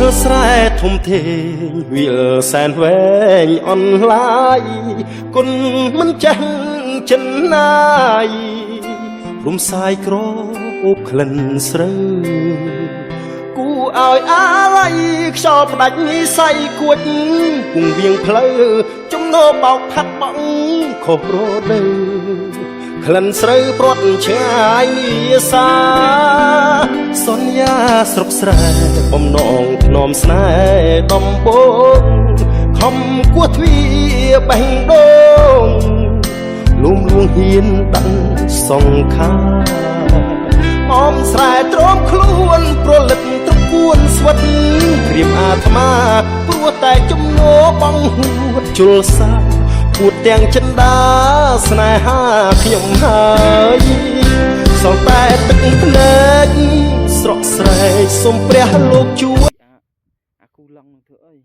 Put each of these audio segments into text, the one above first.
លស្រែធំធេងវាលសែនវែងអនឡាយគុណមិនចេះចិនណាយរំសាយក្រអូបក្លិនស្រូវគូឲ្យអាឡ័យខ្យល់ផ្ដាច់សៃគួចគង់វៀងផ្លូវចំណោបោកផាត់បង់ខុសរដូវក្លិនស្រូវព្រាត់ឆ្ងាយនាសាសន្យាស្រុកស្រែបំណងធ្នមស្នេហ៍ដំបងខំគោះទ្វារបេះដូងលួងហ៊ានដាក់សង្ខាអមស្រែទ្រាំខ្លួនប្រលិតត្រកួនស្វិតព្រៀបអាត្មាព្រោះតែជំនោបងហួតជុលសាពួតទាំងចិន្តាស្នេហាខ្ញុំហើយសងតែទឹកភ្នែកស្រក់ស្រែកសូមព្រះលោកជួយអាគូឡង់នឹងធ្វើអី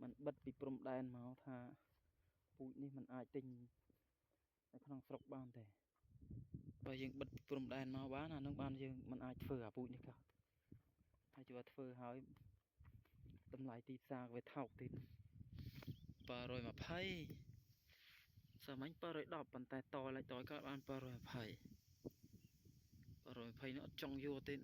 มันបិទពីព្រំដែនមកថាពូជនេះมันអាចទិញនៅក្នុងស្រុកបានទេបើយើងបិទពីព្រំដែនមកបានអានឹងបានយើងมันអាចធ្វើអាពូជនេះក៏ហើយជួធ្វើហើយតម្លៃទីផ្សារវាថោកទៀត720សម័យ710ប៉ុន្តែតលេខតក៏បាន720នោះអត់ចង់យកទេ